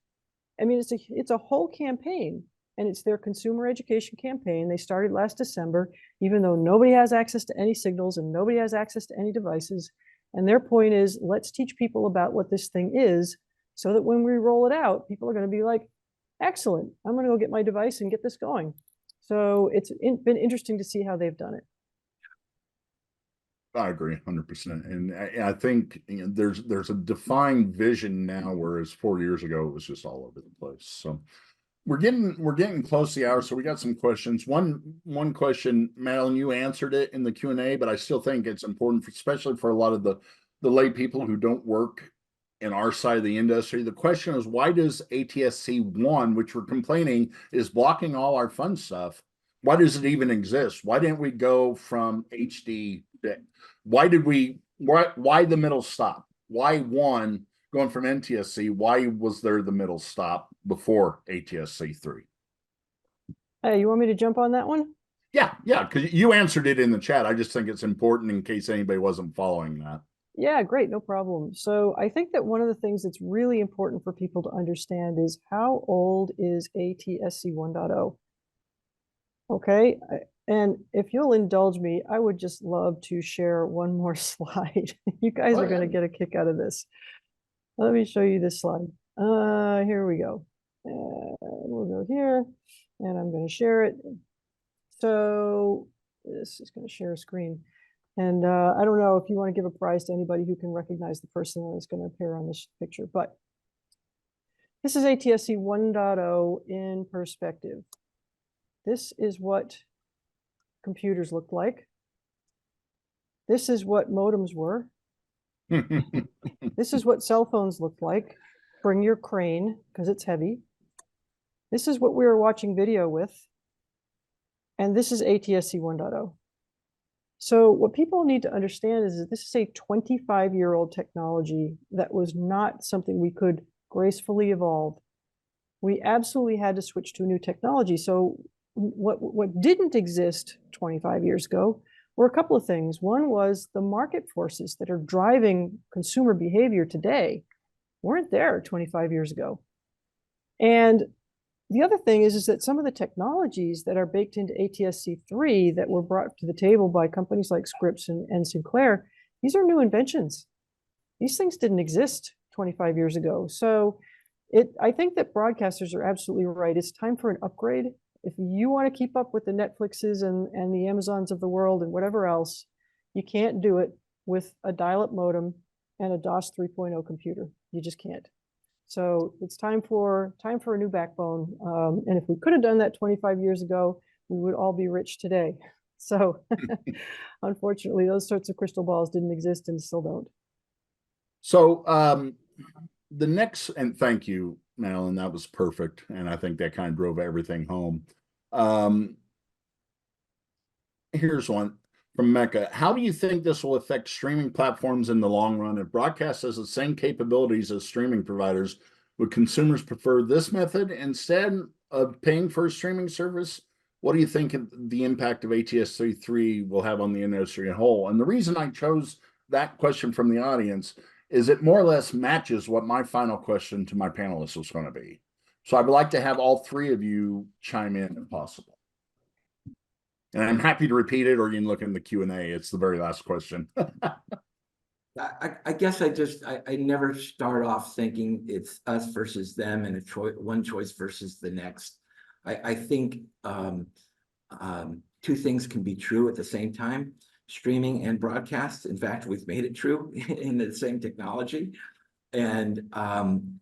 I mean, it's a whole campaign, and it's their consumer education campaign. They started last December, even though nobody has access to any signals and nobody has access to any devices. And their point is, let's teach people about what this thing is, so that when we roll it out, people are going to be like, excellent, I'm going to go get my device and get this going. So it's been interesting to see how they've done it. I agree 100%. And I think there's a defined vision now, whereas 4 years ago, it was just all over the place. So we're getting close to the hour. So we got some questions. One question, Madeline, you answered it in the Q&A, but I still think it's important, especially for a lot of the lay people who don't work in our side of the industry. The question is, why does ATSC 1, which we're complaining is blocking all our fun stuff, why does it even exist? Why didn't we go from HD? Why the middle stop? Why 1 going from NTSC? Why was there the middle stop before ATSC 3? Hey, you want me to jump on that one? Yeah, because you answered it in the chat. I just think it's important in case anybody wasn't following that. Yeah, great, no problem. So I think that one of the things that's really important for people to understand is how old is ATSC 1.0? Okay, and if you'll indulge me, I would just love to share one more slide. You guys are going to get a kick out of this. Let me show you this slide. Here we go. We'll go here, and I'm going to share it. So this is going to share a screen. And I don't know if you want to give a prize to anybody who can recognize the person that's going to appear on this picture, but this is ATSC 1.0 in perspective. This is what computers looked like. This is what modems were. This is what cell phones looked like. Bring your crane, because it's heavy. This is what we were watching video with. And this is ATSC 1.0. So what people need to understand is that this is a 25-year-old technology that was not something we could gracefully evolve. We absolutely had to switch to a new technology. So what didn't exist 25 years ago were a couple of things. One was the market forces that are driving consumer behavior today weren't there 25 years ago. And the other thing is that some of the technologies that are baked into ATSC 3 that were brought to the table by companies like Scripps and Sinclair, these are new inventions. These things didn't exist 25 years ago. So I think that broadcasters are absolutely right. It's time for an upgrade. If you want to keep up with the Netflixes and the Amazons of the world and whatever else, you can't do it with a dial-up modem and a DOS 3.0 computer. You just can't. So it's time for a new backbone. And if we could have done that 25 years ago, we would all be rich today. So unfortunately, those sorts of crystal balls didn't exist and still don't. So the next, and thank you, Madeline, that was perfect. And I think that kind of drove everything home. Here's one from Mecca. How do you think this will affect streaming platforms in the long run? If broadcast has the same capabilities as streaming providers, would consumers prefer this method instead of paying for a streaming service? What do you think the impact of ATSC 3 will have on the industry as a whole? And the reason I chose that question from the audience is it more or less matches what my final question to my panelists was going to be. So I would like to have all three of you chime in if possible. And I'm happy to repeat it, or you can look in the Q&A. It's the very last question. I guess I never start off thinking it's us versus them and one choice versus the next. I think two things can be true at the same time, streaming and broadcast. In fact, we've made it true in the same technology. And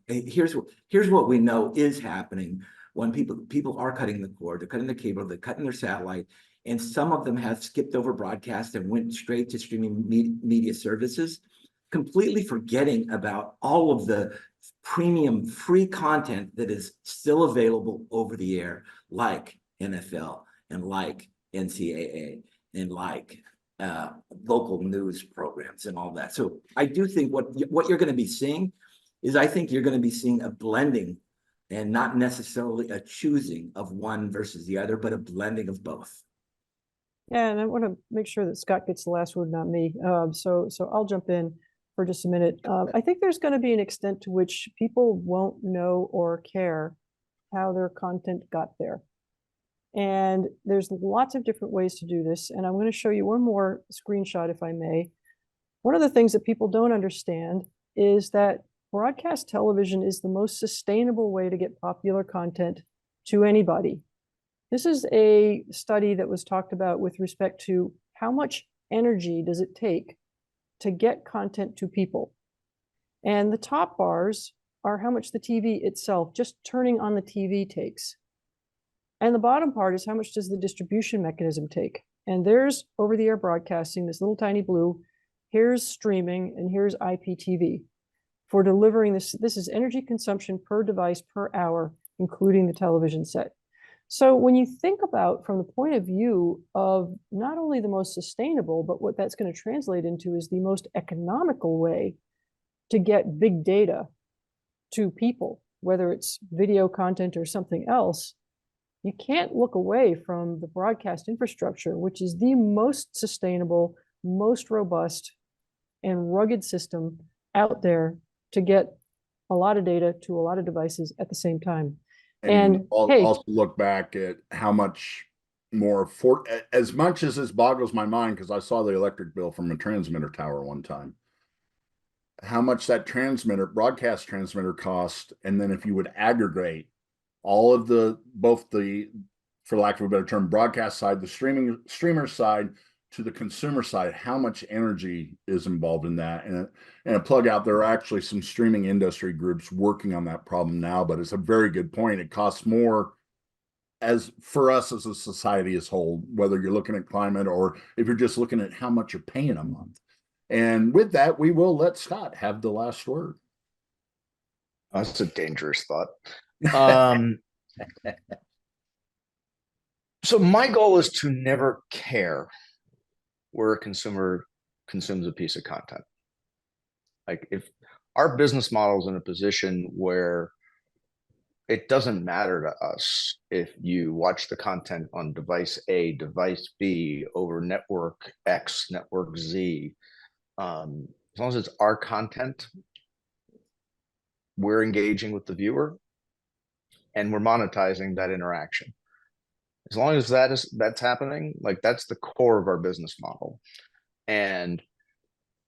here's what we know is happening when people are cutting the cord, they're cutting the cable, they're cutting their satellite, and some of them have skipped over broadcast and went straight to streaming media services, completely forgetting about all of the premium free content that is still available over the air, like NFL and like NCAA and like local news programs and all that. So I do think what you're going to be seeing is I think you're going to be seeing a blending and not necessarily a choosing of one versus the other, but a blending of both. Yeah, and I want to make sure that Scott gets the last word, not me. So I'll jump in for just a minute. I think there's going to be an extent to which people won't know or care how their content got there. And there's lots of different ways to do this. And I'm going to show you one more screenshot, if I may. One of the things that people don't understand is that broadcast television is the most sustainable way to get popular content to anybody. This is a study that was talked about with respect to how much energy does it take to get content to people. And the top bars are how much the TV itself, just turning on the TV, takes. And the bottom part is how much does the distribution mechanism take. And there's over-the-air broadcasting, this little tiny blue. Here's streaming, and here's IPTV. for delivering this. This is energy consumption per device per hour, including the television set. So when you think about from the point of view of not only the most sustainable, but what that's going to translate into is the most economical way to get big data to people, whether it's video content or something else, you can't look away from the broadcast infrastructure, which is the most sustainable, most robust, and rugged system out there to get a lot of data to a lot of devices at the same time. And I'll hey, also look back at how much more as much as this boggles my mind, because I saw the electric bill from a transmitter tower one time, how much that broadcast transmitter cost. And then if you would aggregate all of both the, for lack of a better term, broadcast side, the streamer side to the consumer side, how much energy is involved in that. And a plug out, there are actually some streaming industry groups working on that problem now, but it's a very good point. It costs more for us as a society as a whole, whether you're looking at climate or if you're just looking at how much you're paying a month. And with that, we will let Scott have the last word. That's a dangerous thought. So my goal is to never care where a consumer consumes a piece of content. Like if our business model is in a position where it doesn't matter to us if you watch the content on device A, device B, over network X, network Z, as long as it's our content, we're engaging with the viewer and we're monetizing that interaction. As long as that's happening, like that's the core of our business model. And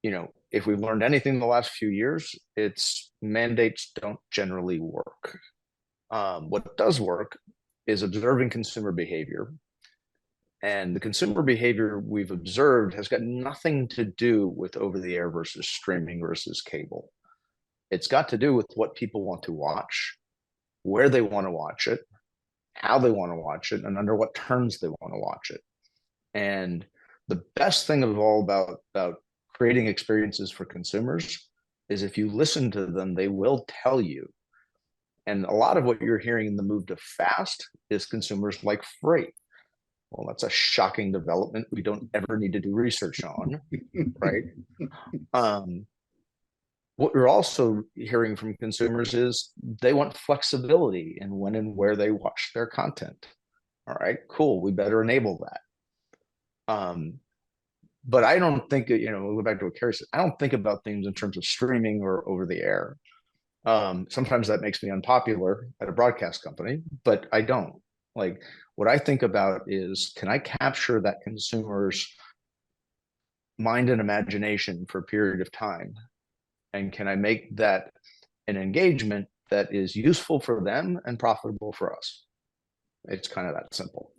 if we've learned anything in the last few years, it's mandates don't generally work. What does work is observing consumer behavior. And the consumer behavior we've observed has got nothing to do with over-the-air versus streaming versus cable. It's got to do with what people want to watch, where they want to watch it, how they want to watch it, and under what terms they want to watch it. And the best thing of all about creating experiences for consumers is if you listen to them, they will tell you. And a lot of what you're hearing in the move to fast is consumers like freight. Well, that's a shocking development we don't ever need to do research on, right? What we're also hearing from consumers is they want flexibility in when and where they watch their content. All right, cool. We better enable that. But I don't think, we'll go back to what Carrie said. I don't think about things in terms of streaming or over the air. Sometimes that makes me unpopular at a broadcast company, but I don't. Like what I think about is, can I capture that consumer's mind and imagination for a period of time? And can I make that an engagement that is useful for them and profitable for us? It's kind of that simple.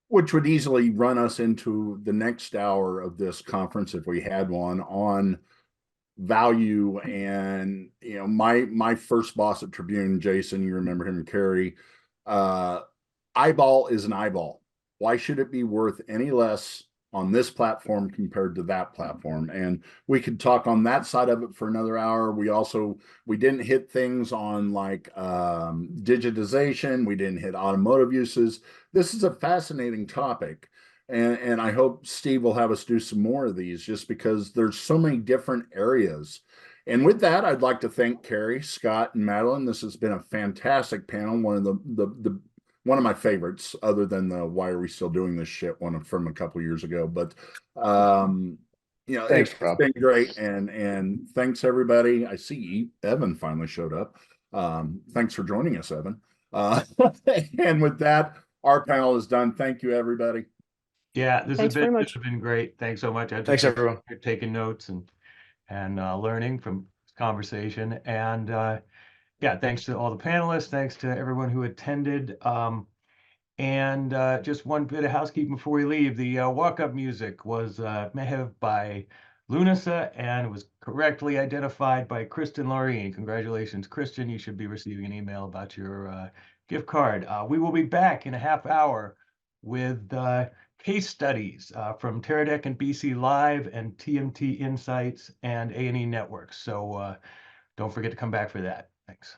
Which would easily run us into the next hour of this conference if we had one on value. And my first boss at Tribune, Jason, you remember him, and Carrie, eyeball is an eyeball. Why should it be worth any less on this platform compared to that platform? And we could talk on that side of it for another hour. We didn't hit things on like digitization. We didn't hit automotive uses. This is a fascinating topic. And I hope Steve will have us do some more of these, just because there's so many different areas. And with that, I'd like to thank Carrie, Scott, and Madeline. This has been a fantastic panel. One of my favorites, other than the "Why are we still doing this shit" one from a couple years ago. But Thanks, it's Rob. been great, and thanks everybody. I see Evan finally showed up. Thanks for joining us, Evan. And with that, our panel is done. Thank you, everybody. Yeah, this Thanks very much. has been great. Thanks so much. Thanks, everyone. You're taking notes and learning from this conversation. And yeah, thanks to all the panelists. Thanks to everyone who attended. And just one bit of housekeeping before we leave. The walk-up music was Mehev by Lunasa, and it was correctly identified by Kristen Laureen. Congratulations, Kristen. You should be receiving an email about your gift card. We will be back in a half hour with case studies from Teradek and BC Live and TMT Insights and A&E Networks. So don't forget to come back for that. Thanks.